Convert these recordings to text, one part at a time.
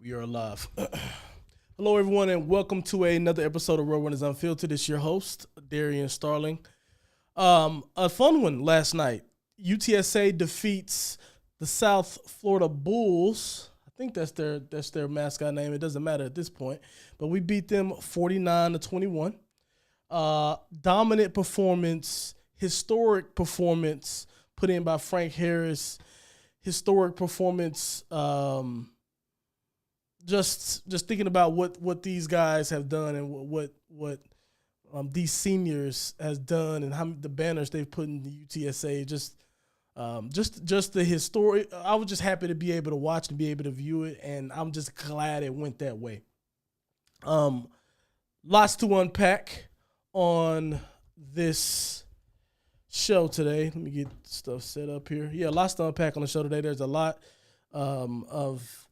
We are live. Hello, everyone, and welcome to another episode of Roadrunners Unfiltered. It's your host, Darrien Starling. A fun one last night. UTSA defeats the South Florida Bulls. I think that's their mascot name. It doesn't matter at this point, but we beat them 49-21. Dominant performance, historic performance put in by Frank Harris. Historic performance. Just thinking about what these guys have done and what these seniors has done and how the banners they've put in the UTSA. Just the history. I was just happy to be able to watch and be able to view it, and I'm just glad it went that way. Lots to unpack on this show today. Let me get stuff set up here. Yeah, lots to unpack on the show today. There's a lot of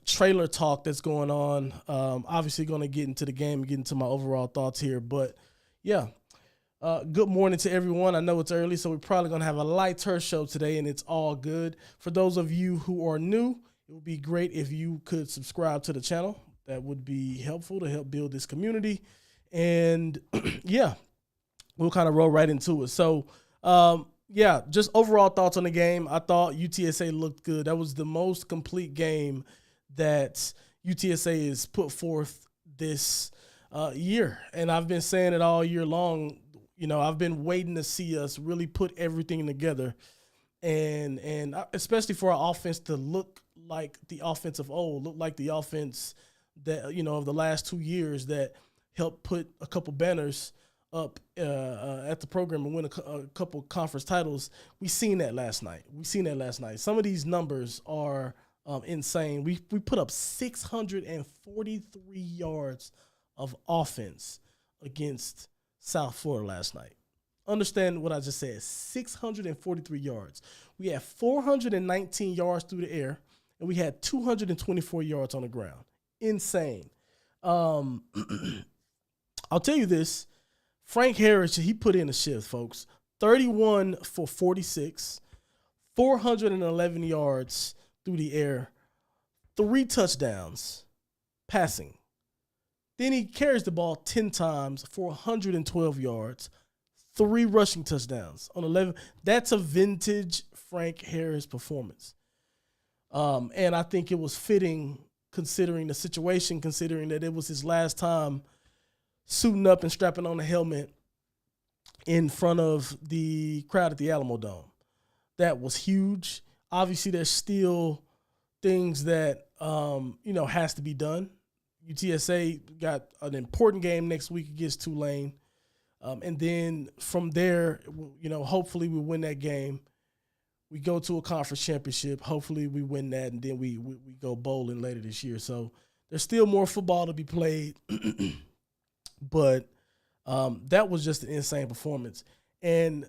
Traylor talk that's going on. Obviously going to get into the game and get into my overall thoughts here. But, yeah, good morning to everyone. I know it's early, so we're probably going to have a lighter show today, and it's all good. For those of you who are new, it would be great if you could subscribe to the channel. That would be helpful to help build this community. And, yeah, we'll kind of roll right into it. So, just overall thoughts on the game. I thought UTSA looked good. That was the most complete game that UTSA has put forth this year. And I've been saying it all year long. You know, I've been waiting to see us really put everything together. And especially for our offense to look like the offense of old, look like the offense that, of the last 2 years that helped put a couple banners up at the program and win a couple conference titles. We seen that last night. Some of these numbers are insane. We put up 643 yards of offense against South Florida last night. Understand what I just said, 643 yards. We had 419 yards through the air, and we had 224 yards on the ground. Insane. I'll tell you this. Frank Harris, he put in a shift, folks. 31 for 46, 411 yards through the air, 3 touchdowns passing. Then he carries the ball 10 times for 112 yards, 3 rushing touchdowns on 11. That's a vintage Frank Harris performance. And I think it was fitting considering the situation, considering that it was his last time suiting up and strapping on a helmet in front of the crowd at the Alamo Dome. That was huge. Obviously, there's still things that, has to be done. UTSA got an important game next week against Tulane. And then from there, hopefully we win that game. We go to a conference championship. Hopefully we win that, and then we go bowling later this year. So there's still more football to be played. But that was just an insane performance. And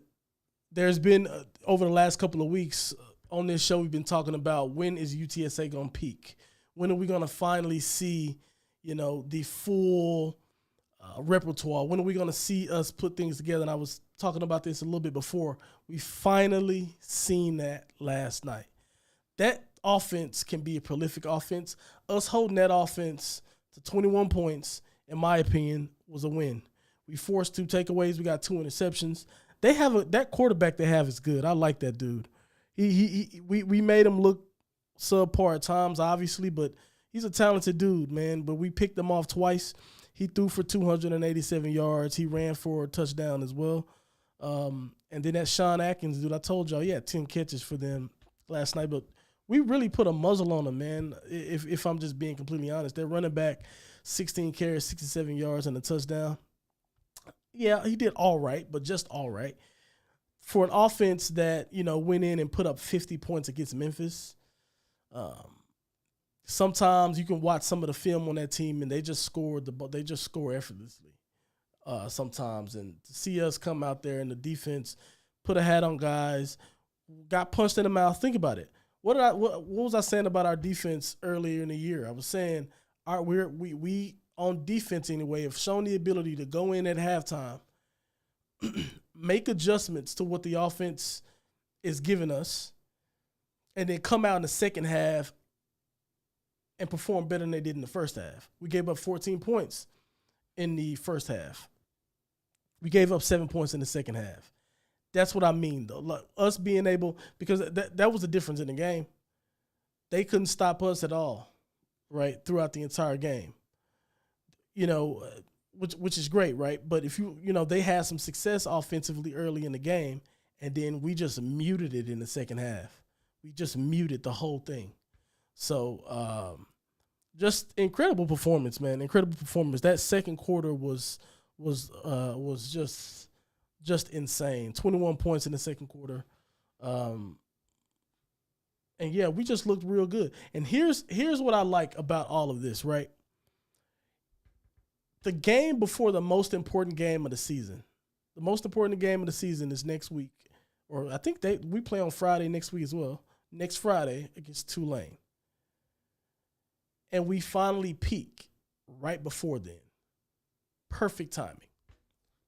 there's been, over the last couple of weeks on this show, we've been talking about when is UTSA going to peak? When are we going to finally see, the full repertoire? When are we going to see us put things together? And I was talking about this a little bit before. We finally seen that last night. That offense can be a prolific offense. Us holding that offense to 21 points, in my opinion, was a win. We forced 2 takeaways. We got 2 interceptions. That quarterback they have is good. I like that dude. We made him look subpar at times, obviously, but he's a talented dude, man. But we picked him off twice. He threw for 287 yards. He ran for a touchdown as well. And then that Sean Atkins dude, I told y'all, he had 10 catches for them last night. But we really put a muzzle on him, man, if I'm just being completely honest. Their running back, 16 carries, 67 yards, and a touchdown. Yeah, he did all right, but just all right. For an offense that, went in and put up 50 points against Memphis, sometimes you can watch some of the film on that team and they just score effortlessly sometimes. And to see us come out there and the defense put a hat on guys, got punched in the mouth. Think about it. What was I saying about our defense earlier in the year? I was saying we on defense anyway have shown the ability to go in at halftime, make adjustments to what the offense is giving us, and then come out in the second half and performed better than they did in the first half. We gave up 14 points in the first half. We gave up 7 points in the second half. That's what I mean, though. Like, us being able, because that was the difference in the game. They couldn't stop us at all, right, throughout the entire game. Which is great, right? But if they had some success offensively early in the game, and then we just muted it in the second half. We just muted the whole thing. So just incredible performance, man. Incredible performance. That second quarter was just insane. 21 points in the second quarter. And yeah, we just looked real good. And here's what I like about all of this, right? The game before the most important game of the season. The most important game of the season is next week. Or I think we play on Friday next week as well. Next Friday against Tulane. And we finally peak right before then. Perfect timing.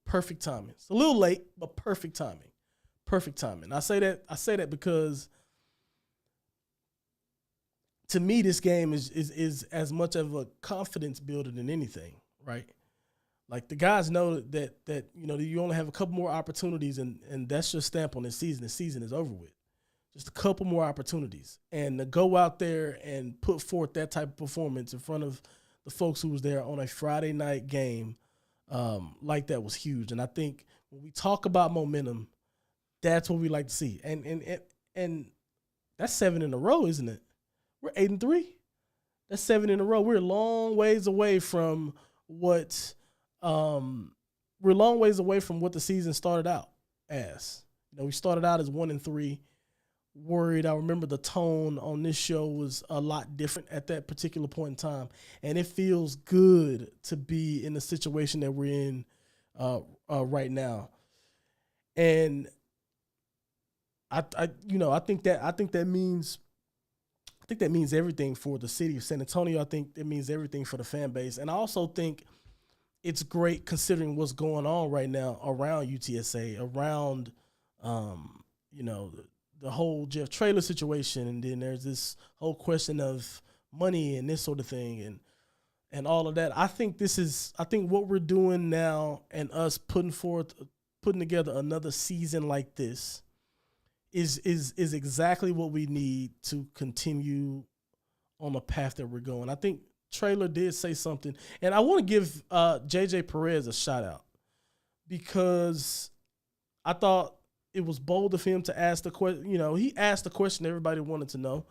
Perfect timing. It's a little late, but perfect timing. Perfect timing. I say that because to me, this game is as much of a confidence builder than anything, right? Like, the guys know that you only have a couple more opportunities, and that's your stamp on this season. The season is over with. Just a couple more opportunities. And to go out there and put forth that type of performance in front of the folks who was there on a Friday night game like that was huge. And I think when we talk about momentum, that's what we like to see. And that's 7 in a row, isn't it? We're 8-3. That's 7 in a row. We're a long ways away from what the season started out as. We started out as 1-3. Worried. I remember the tone on this show was a lot different at that particular point in time, and it feels good to be in the situation that we're in right now. And I think that means everything for the city of San Antonio. I think it means everything for the fan base, and I also think it's great considering what's going on right now around UTSA, around the whole Jeff Traylor situation, and then there's this whole question of money and this sort of thing and all of that. I think what we're doing now and us putting together another season like this is exactly what we need to continue on the path that we're going. I think Traylor did say something, and I want to give JJ Perez a shout out because I thought it was bold of him to ask the question. He asked the question everybody wanted to know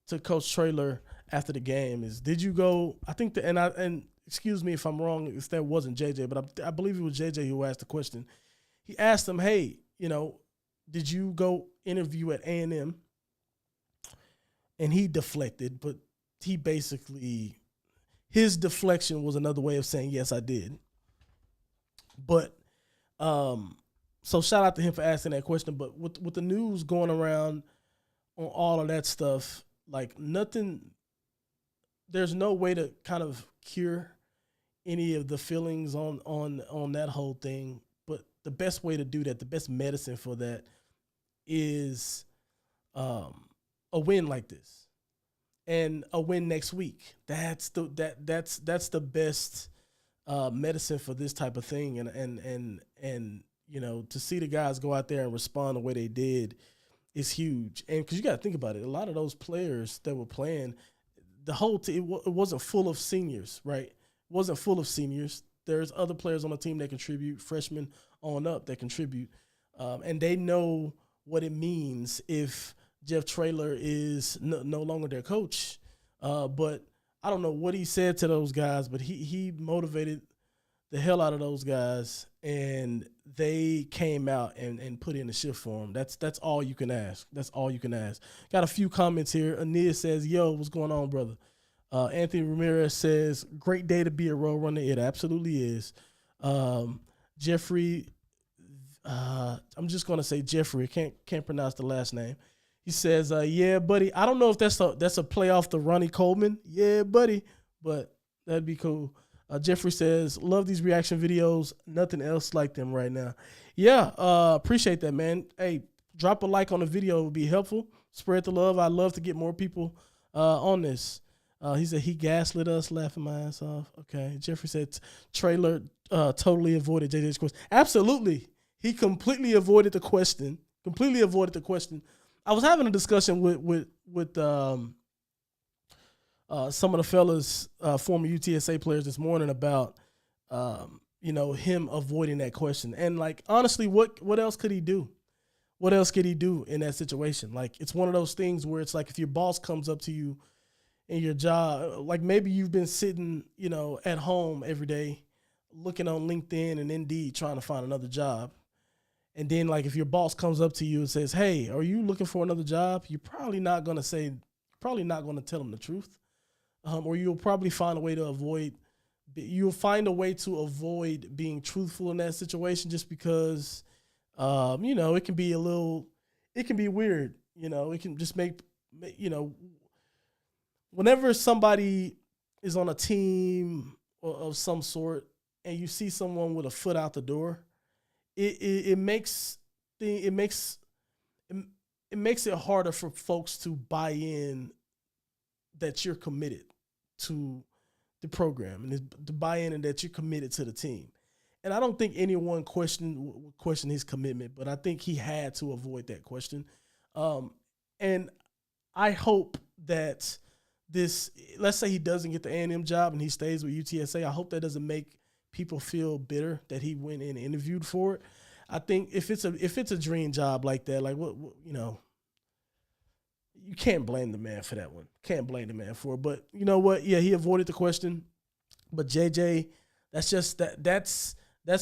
to Coach Traylor after the game is, did you go, I think, and excuse me if I'm wrong, if that wasn't JJ, but I believe it was JJ who asked the question. He asked him, hey, did you go interview at A&M? And he deflected, but his deflection was another way of saying, yes, I did. But, so shout out to him for asking that question. But with the news going around on all of that stuff, like there's no way to kind of cure any of the feelings on that whole thing. But the best way to do that, the best medicine for that is a win like this. And a win next week. That's the best medicine for this type of thing. And to see the guys go out there and respond the way they did is huge. And because you got to think about it, a lot of those players that were playing, the whole team, it wasn't full of seniors, right? It wasn't full of seniors. There's other players on the team that contribute, freshmen on up that contribute. And they know what it means if Jeff Traylor is no longer their coach. But I don't know what he said to those guys, but he motivated the hell out of those guys, and they came out and put in the shift for him. That's all you can ask. That's all you can ask. Got a few comments here. Ania says, yo, what's going on, brother? Anthony Ramirez says, great day to be a road runner. It absolutely is. Jeffrey, I'm just going to say Jeffrey. Can't pronounce the last name. He says, yeah, buddy. I don't know if that's a play off the Ronnie Coleman. Yeah, buddy. But that'd be cool. Jeffrey says, love these reaction videos. Nothing else like them right now. Yeah, appreciate that, man. Hey, drop a like on the video. It would be helpful. Spread the love. I'd love to get more people on this. He said he gaslit us, laughing my ass off. Okay. Jeffrey said Traylor totally avoided JJ's question. Absolutely. He completely avoided the question. I was having a discussion with some of the fellas, former UTSA players this morning about, him avoiding that question. And like, honestly, what else could he do? What else could he do in that situation? Like, it's one of those things where it's like, if your boss comes up to you in your job, like maybe you've been sitting, at home every day looking on LinkedIn and Indeed trying to find another job. And then like, if your boss comes up to you and says, hey, are you looking for another job? You're probably not going to tell them the truth. Or you'll probably find a way to avoid being truthful in that situation, just because, it can be weird. It can just make, whenever somebody is on a team of some sort and you see someone with a foot out the door, it makes it harder for folks to buy in that you're committed to the program and to buy in and that you're committed to the team. And I don't think anyone questioned his commitment, but I think he had to avoid that question. And I hope that let's say he doesn't get the A&M job and he stays with UTSA. I hope that doesn't make people feel bitter that he went in and interviewed for it. I think if it's a dream job like that, like what you can't blame the man for that one. Can't blame the man for it. But you know what? Yeah, he avoided the question. But JJ, that's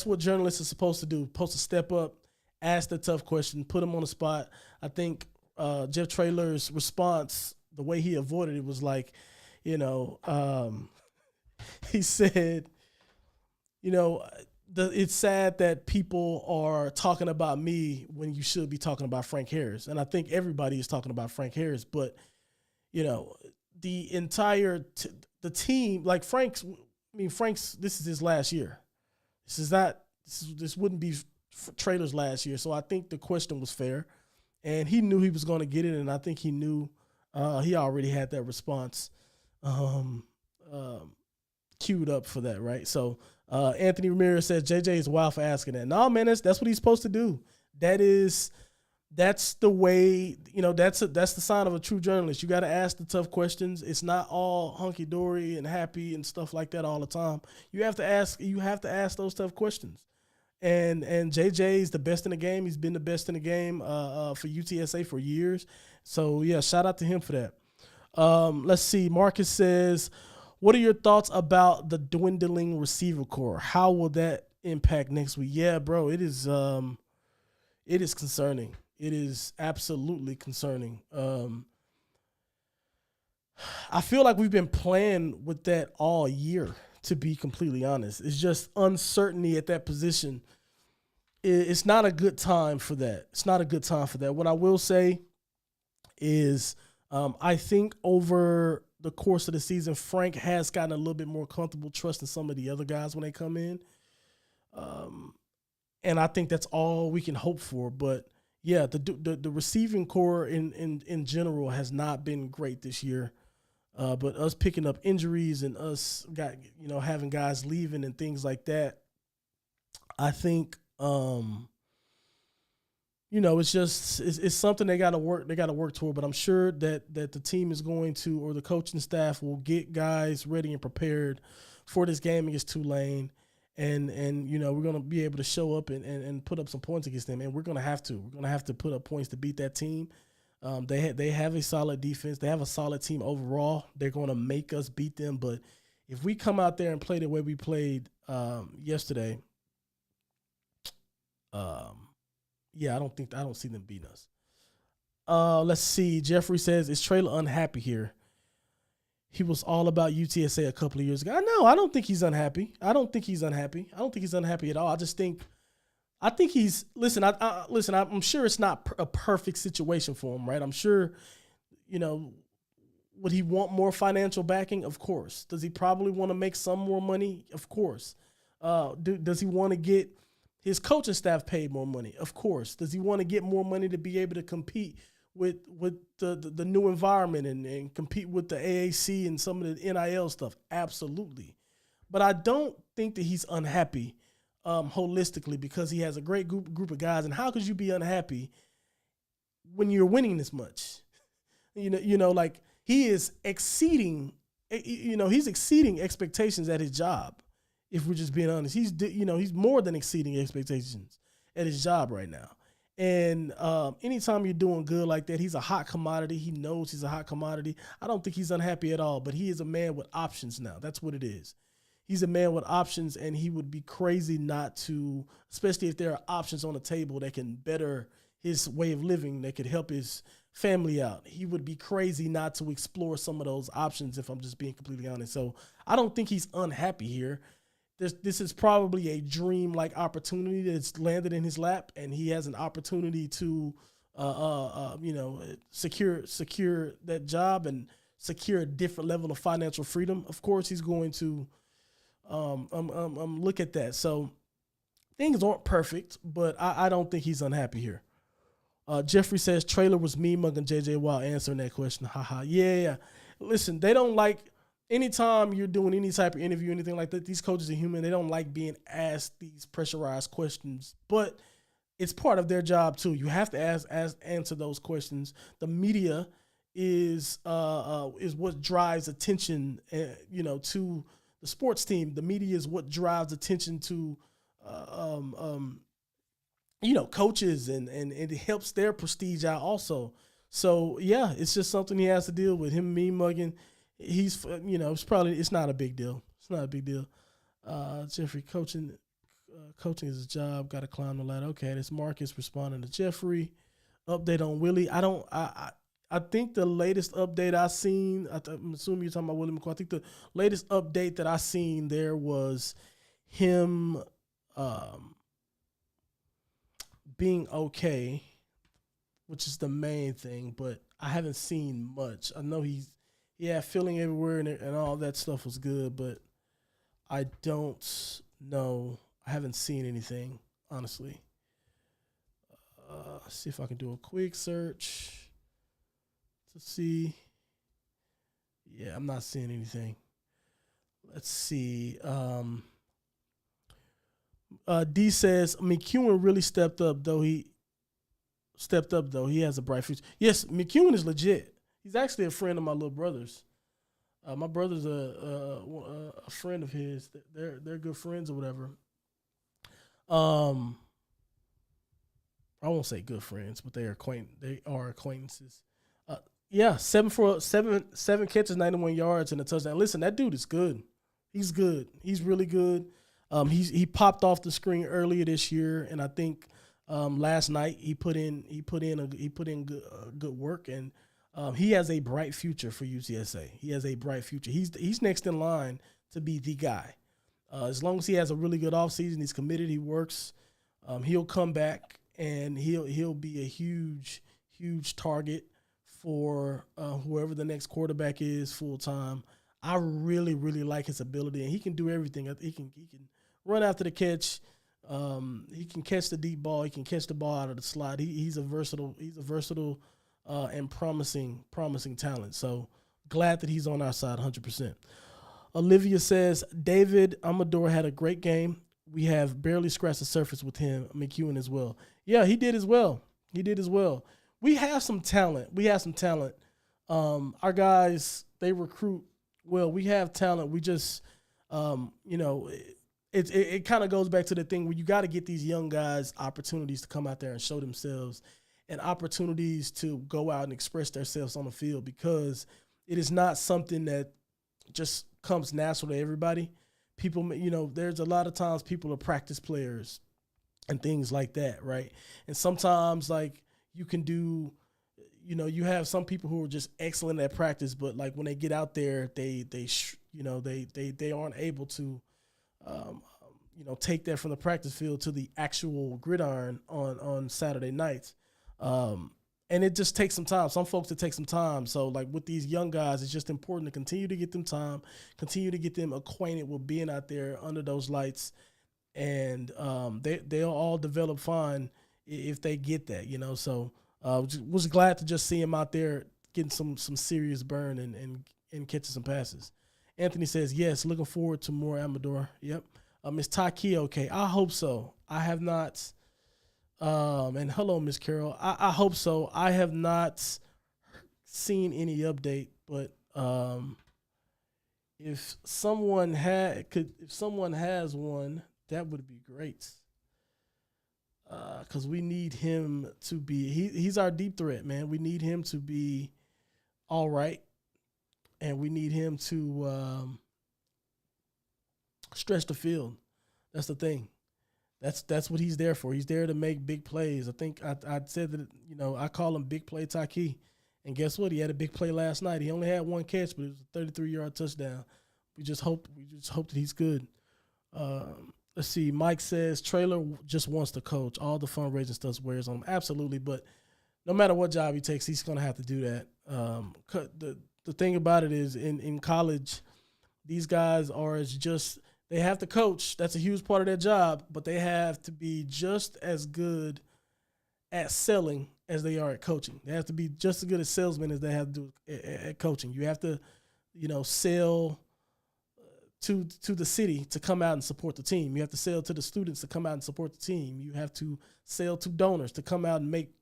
what journalists are supposed to do. Supposed to step up, ask the tough question, put him on the spot. I think Jeff Traylor's response, the way he avoided it, was like, he said, it's sad that people are talking about me when you should be talking about Frank Harris. And I think everybody is talking about Frank Harris, but, the entire the team, like Frank's, this is his last year. This wouldn't be Traylor's last year. So I think the question was fair, and he knew he was going to get it. And I think he knew he already had that response queued up for that. Right. So, Anthony Ramirez says JJ is wild for asking that. No, man, that's what he's supposed to do. That's the way, that's the sign of a true journalist. You got to ask the tough questions. It's not all hunky dory and happy and stuff like that all the time. You have to ask those tough questions. And JJ is the best in the game. He's been the best in the game for UTSA for years. So yeah, shout out to him for that. Let's see. Marcus says, what are your thoughts about the dwindling receiver core? How will that impact next week? Yeah, bro, it is concerning. It is absolutely concerning. I feel like we've been playing with that all year, to be completely honest. It's just uncertainty at that position. It's not a good time for that. What I will say is I think over the course of the season, Frank has gotten a little bit more comfortable trusting some of the other guys when they come in. And I think that's all we can hope for. But yeah, the receiving core in general has not been great this year. But us picking up injuries and us having guys leaving and things like that, I think it's something they got to work toward. But I'm sure that the team is going to, or the coaching staff will get guys ready and prepared for this game against Tulane. And we're going to be able to show up and put up some points against them. And we're going to have to put up points to beat that team. They have a solid defense. They have a solid team overall. They're going to make us beat them. But if we come out there and play the way we played yesterday, I don't see them beating us. Let's see. Jeffrey says, is Traylor unhappy here? He was all about UTSA a couple of years ago. I don't think he's unhappy. I don't think he's unhappy at all. I think he's – listen, I'm sure it's not a perfect situation for him, right? I'm sure, would he want more financial backing? Of course. Does he probably want to make some more money? Of course. Does he want to get his coaching staff paid more money? Of course. Does he want to get more money to be able to compete with the new environment and compete with the AAC and some of the NIL stuff. Absolutely. But I don't think that he's unhappy holistically because he has a great group of guys. And how could you be unhappy when you're winning this much? Like he is exceeding, he's exceeding expectations at his job. If we're just being honest, he's more than exceeding expectations at his job right now. And anytime you're doing good like that, he's a hot commodity. He knows he's a hot commodity. I don't think he's unhappy at all, but he is a man with options now. That's what it is. He's a man with options, and he would be crazy not to, especially if there are options on the table that can better his way of living, that could help his family out. He would be crazy not to explore some of those options, if I'm just being completely honest. So I don't think he's unhappy here. This is probably a dream-like opportunity that's landed in his lap, and he has an opportunity to, secure that job and secure a different level of financial freedom. Of course, he's going to look at that. So things aren't perfect, but I don't think he's unhappy here. Jeffrey says Traylor was me mugging JJ while answering that question. Haha. Yeah. Listen, they don't like. Anytime you're doing any type of interview, anything like that, these coaches are human. They don't like being asked these pressurized questions, but it's part of their job too. You have to answer those questions. The media is what drives attention, to the sports team. The media is what drives attention to, coaches, and it helps their prestige out also. So yeah, it's just something he has to deal with. Him, me mugging. It's not a big deal. It's not a big deal. Jeffrey, coaching is his job. Got to climb the ladder. Okay, this Marcus responding to Jeffrey. Update on Willie. I think the latest update I seen, I'm assuming you're talking about Willie McCoy. I think the latest update that I seen there was him being okay, which is the main thing, but I haven't seen much. I know he had feeling everywhere and all that stuff was good, but I don't know. I haven't seen anything, honestly. See if I can do a quick search to see. Yeah, I'm not seeing anything. Let's see. D says McEwen really stepped up, though. He has a bright future. Yes, McEwen is legit. He's actually a friend of my little brother's. My brother's a friend of his. They're good friends or whatever. I won't say good friends, but they are acquaintances. Yeah, 7 catches, 91 yards, and a touchdown. Listen, that dude is good. He's good. He's really good. He popped off the screen earlier this year, and I think last night he put in good work, and he has a bright future for UTSA. He has a bright future. He's next in line to be the guy. As long as he has a really good offseason, he's committed, he works, he'll come back, and he'll be a huge target for whoever the next quarterback is full time. I really, really like his ability, and he can do everything. He can run after the catch. He can catch the deep ball. He can catch the ball out of the slot. He's a versatile and promising talent. So glad that he's on our side 100%. Olivia says, David Amador had a great game. We have barely scratched the surface with him, McEwen as well. Yeah, he did as well. We have some talent. Our guys, they recruit well. We have talent. We just, it kind of goes back to the thing where you got to get these young guys opportunities to come out there and show themselves and opportunities to go out and express themselves on the field, because it is not something that just comes natural to everybody. People, there's a lot of times people are practice players and things like that, right? And sometimes, like, you can do, you have some people who are just excellent at practice, but like when they get out there, they aren't able to, take that from the practice field to the actual gridiron on Saturday nights. And it just takes some time. Some folks, it takes some time. So, like, with these young guys, it's just important to continue to get them time, continue to get them acquainted with being out there under those lights, and they'll all develop fine if they get that, So Was glad to just see him out there getting some serious burn and catching some passes. Anthony says, yes, looking forward to more Amador. Yep. Miss Taki, okay. I hope so. I have not. And hello, Miss Carol. I hope so. I have not seen any update, but if someone has one, that would be great. Because we need him to be. He's our deep threat, man. We need him to be all right, and we need him to stretch the field. That's the thing. That's what he's there for. He's there to make big plays. I think I said that, I call him Big Play Taki. And guess what? He had a big play last night. He only had one catch, but it was a 33-yard touchdown. We just hope that he's good. Let's see. Mike says Traylor just wants to coach. All the fundraising stuff wears on him. Absolutely, but no matter what job he takes, he's going to have to do that. The thing about it is in college, these guys are they have to coach. That's a huge part of their job, but they have to be just as good at selling as they are at coaching. They have to be just as good at salesmen as they have to do at coaching. You have to, sell to the city to come out and support the team. You have to sell to the students to come out and support the team. You have to sell to donors to come out and make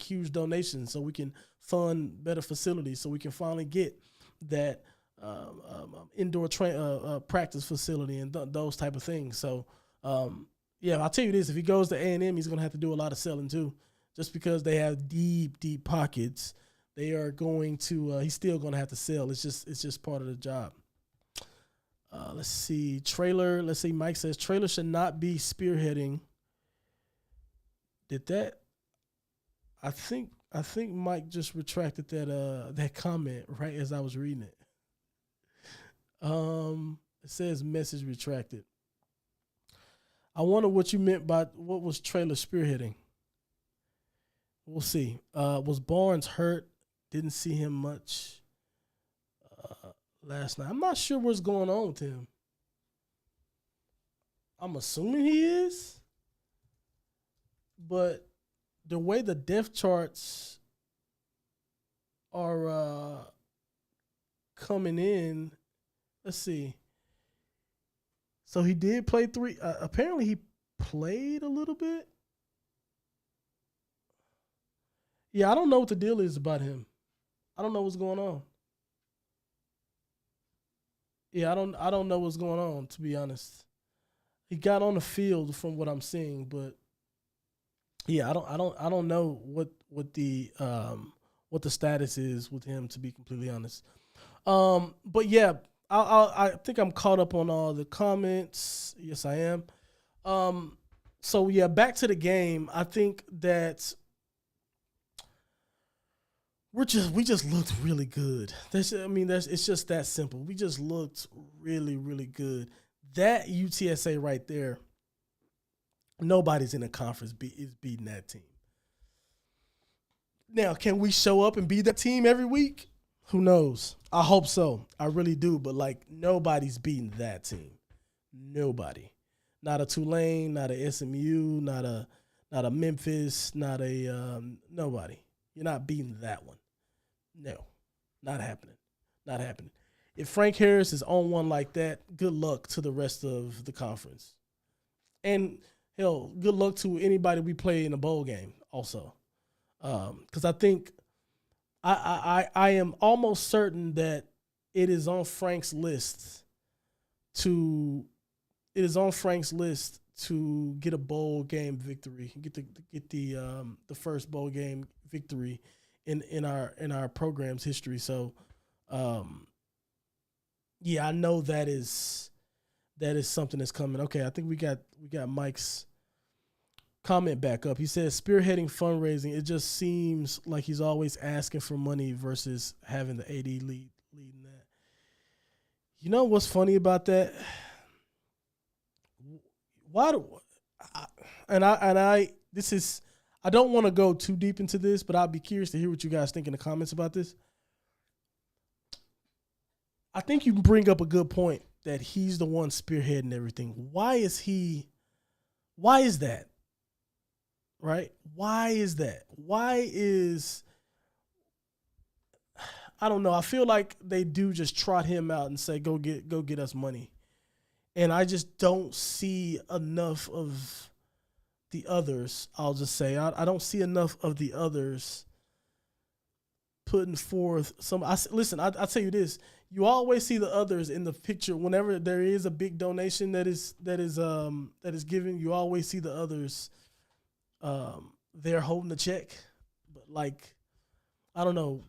huge donations so we can fund better facilities, so we can finally get that indoor practice facility and those type of things. So, I'll tell you this: if he goes to A&M, he's going to have to do a lot of selling too. Just because they have deep pockets, they are going to. He's still going to have to sell. It's just part of the job. Let's see, Traylor. Let's see, Mike says Traylor should not be spearheading. Did that? I think Mike just retracted that comment right as I was reading it. It says message retracted. I wonder what you meant by what was Traylor spearheading. We'll see. Was Barnes hurt? Didn't see him much last night. I'm not sure what's going on with him. I'm assuming he is. But the way the depth charts are coming in, let's see. So he did play 3. Apparently he played a little bit. Yeah, I don't know what the deal is about him. I don't know what's going on. Yeah, I don't know what's going on, to be honest. He got on the field from what I'm seeing, but yeah, I don't know what the status is with him, to be completely honest. But yeah, I think I'm caught up on all the comments. Yes, I am. So yeah, back to the game. I think that we just looked really good. It's just that simple. We just looked really, really good. That UTSA right there, nobody's in the conference is beating that team. Now, can we show up and beat that team every week? Who knows? I hope so. I really do. But, nobody's beating that team. Nobody. Not a Tulane, not a SMU, not a Memphis, not a nobody. You're not beating that one. No, not happening. Not happening. If Frank Harris is on one like that, good luck to the rest of the conference. And, hell, good luck to anybody we play in a bowl game also. Because I think I am almost certain that it is on Frank's list to get a bowl game victory, get the first bowl game victory in our program's history. So, yeah, I know that is something that's coming. Okay, I think we got Mike's comment back up. He says spearheading fundraising. It just seems like he's always asking for money versus having the AD leading that. You know what's funny about that? I don't want to go too deep into this, but I'd be curious to hear what you guys think in the comments about this. I think you bring up a good point that he's the one spearheading everything. Why is that? right? Why is that? I don't know. I feel like they do just trot him out and say, go get us money. And I just don't see enough of the others. I'll just say I don't see enough of the others putting forth some. Listen. I tell you this: you always see the others in the picture whenever there is a big donation that is given. You always see the others. They're holding the check, but like I don't know,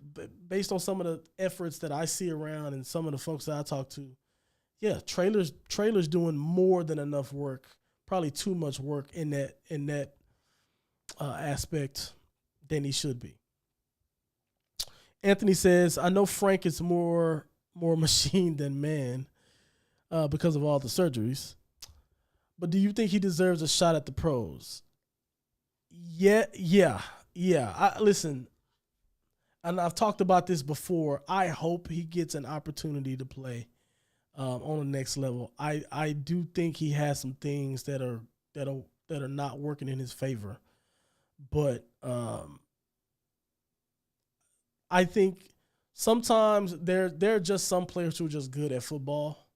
based on some of the efforts that I see around and some of the folks that I talk to, yeah, Traylor's doing more than enough work, probably too much work in that aspect than he should be. Anthony says, I know Frank is more machine than man because of all the surgeries, but do you think he deserves a shot at the pros? Yeah. Listen, and I've talked about this before. I hope he gets an opportunity to play on the next level. I do think he has some things that are not working in his favor, but I think sometimes there are just some players who are just good at football,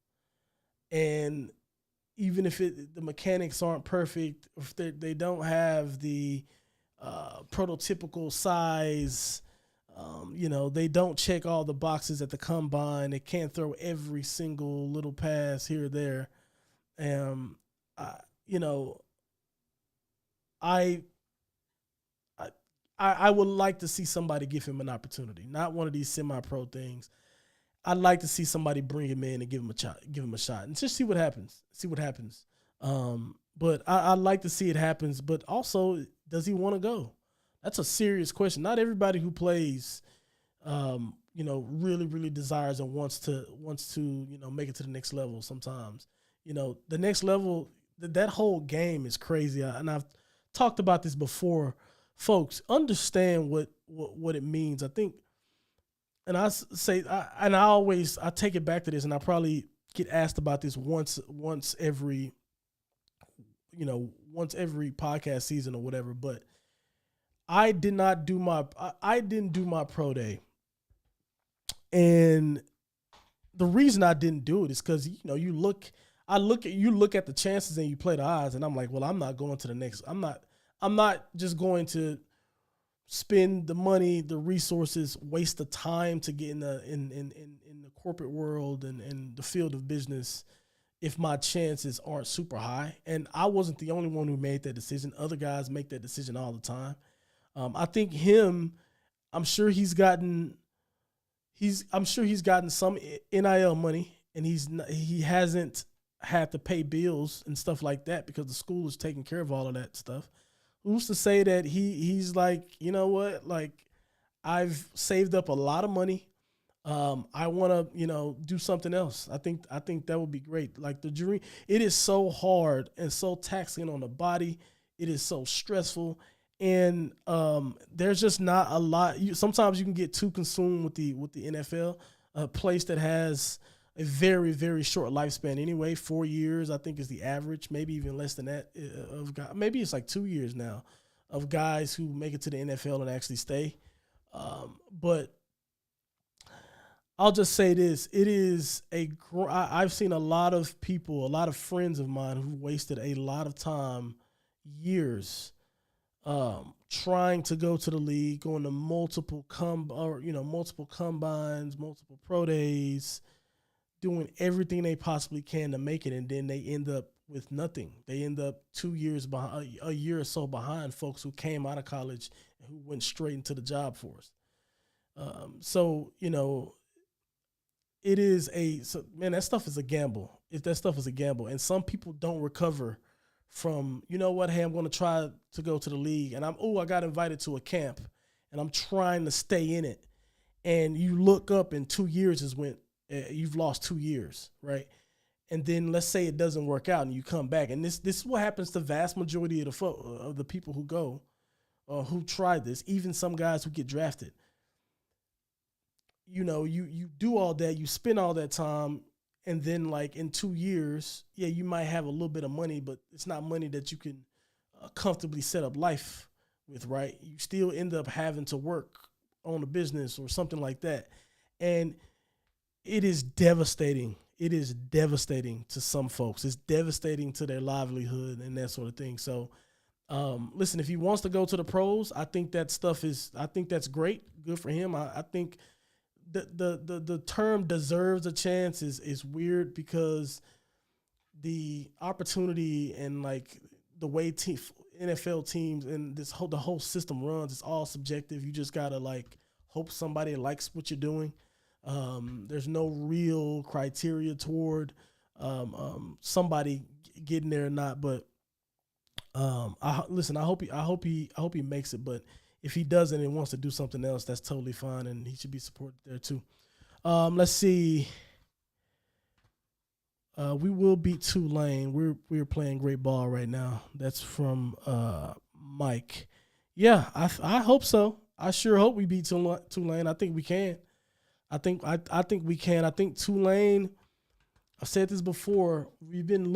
and even if the mechanics aren't perfect, if they don't have the prototypical size. They don't check all the boxes at the combine. They can't throw every single little pass here or there. I, you know, I, I would like to see somebody give him an opportunity, not one of these semi-pro things. I'd like to see somebody bring him in and give him a shot, and just see what happens. But I'd like to see it happens. But also, does he want to go? That's a serious question. Not everybody who plays, really, really desires and wants to, make it to the next level. Sometimes, the next level, that whole game is crazy. And I've talked about this before. Folks, understand what it means. I think, and I say, I take it back to this, and I probably get asked about this once every podcast season or whatever, but I didn't do my pro day. And the reason I didn't do it is because, you look at the chances and you play the odds, and I'm like, well, I'm not going to the next. I'm not just going to spend the money, the resources, waste the time to get in the corporate world and the field of business if my chances aren't super high. And I wasn't the only one who made that decision. Other guys make that decision all the time. I think I'm sure he's gotten some NIL money, and he hasn't had to pay bills and stuff like that because the school is taking care of all of that stuff. Who's to say that he's like, you know what, like, I've saved up a lot of money. I want to, do something else. I think that would be great. Like the dream, it is so hard and so taxing on the body. It is so stressful. And there's just not a lot. Sometimes you can get too consumed with the NFL, a place that has a very, very short lifespan anyway. 4 years, I think, is the average. Maybe even less than that of guys. Maybe it's like 2 years now of guys who make it to the NFL and actually stay. But I'll just say this: it is I've seen a lot of people, a lot of friends of mine who wasted a lot of time, years. Trying to go to the league, going to multiple combines, multiple pro days, doing everything they possibly can to make it, and then they end up with nothing. They end up 2 years behind, a year or so behind folks who came out of college and who went straight into the job force. It is that stuff is a gamble. That stuff is a gamble, and some people don't recover from, hey, I'm going to try to go to the league, and I got invited to a camp, and I'm trying to stay in it. And you look up, and 2 years you've lost 2 years, right? And then let's say it doesn't work out, and you come back, and this is what happens to the vast majority of the people who go, who try this, even some guys who get drafted. You do all that, you spend all that time, and then, like, in 2 years, yeah, you might have a little bit of money, but it's not money that you can a comfortably set up life with, right? You still end up having to work on a business or something like that. And it is devastating. It is devastating to some folks. It's devastating to their livelihood and that sort of thing. So, listen, if he wants to go to the pros, I think I think that's great. Good for him. I think the term deserves a chance is weird because the opportunity and like the way NFL teams and the whole system runs, it's all subjective. You just gotta like hope somebody likes what you're doing. There's no real criteria toward somebody getting there or not. But listen. I hope he makes it. But if he doesn't and wants to do something else, that's totally fine, and he should be supported there too. Let's see. We will beat Tulane. We're playing great ball right now. That's from Mike. Yeah, I hope so. I sure hope we beat Tulane. I think we can. I think we can. I think Tulane. I've said this before. We've been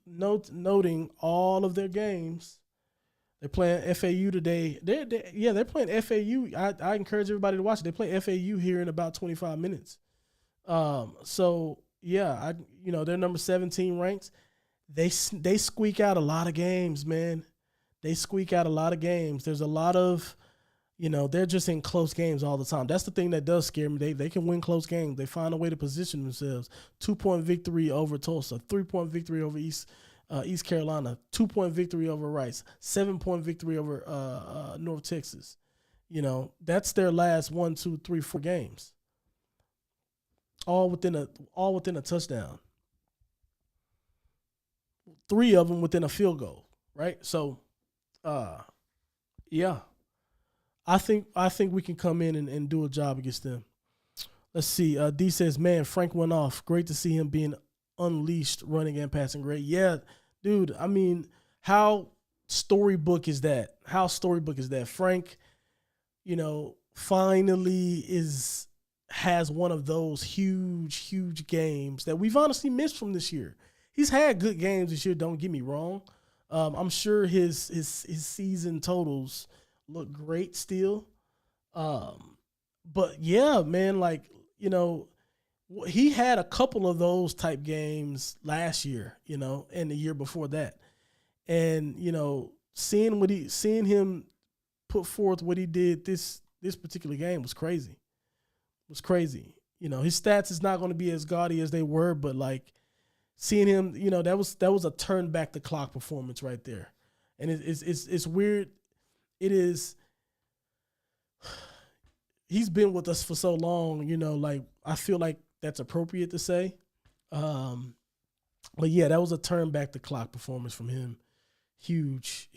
noting all of their games. They're playing FAU today. They're playing FAU. I encourage everybody to watch it. They play FAU here in about 25 minutes. So yeah, they're number 17 ranked. They squeak out a lot of games, man. They squeak out a lot of games. There's a lot of, they're just in close games all the time. That's the thing that does scare me. They can win close games. They find a way to position themselves. 2-point victory over Tulsa, 3-point victory over East Carolina, 2-point victory over Rice, 7-point victory over North Texas. That's their last 1, 2, 3, 4 games. All within a touchdown. 3 of them within a field goal, right? So, yeah, I think we can come in and do a job against them. Let's see. D says, man, Frank went off. Great to see him being unleashed, running and passing great. Yeah, dude. I mean, how storybook is that? Frank, finally has one of those huge games that we've honestly missed from this year. He's had good games this year, don't get me wrong. I'm sure his season totals look great still. But yeah, man, he had a couple of those type games last year, and the year before that. And, seeing him put forth what he did this particular game was crazy. His stats is not going to be as gaudy as they were, but like seeing him, that was a turn back the clock performance right there. And it's weird. It is. He's been with us for so long, I feel like that's appropriate to say. But yeah, that was a turn back the clock performance from him. Huge.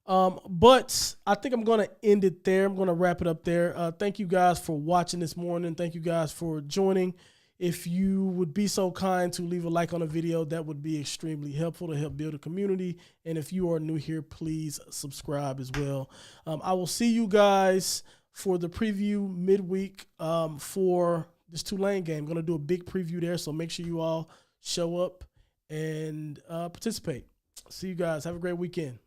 But I think I'm going to end it there. I'm going to wrap it up there. Thank you guys for watching this morning. Thank you guys for joining. If you would be so kind to leave a like on the video, that would be extremely helpful to help build a community. And if you are new here, please subscribe as well. I will see you guys for the preview midweek for this Tulane game. I'm going to do a big preview there, so make sure you all show up and participate. See you guys. Have a great weekend.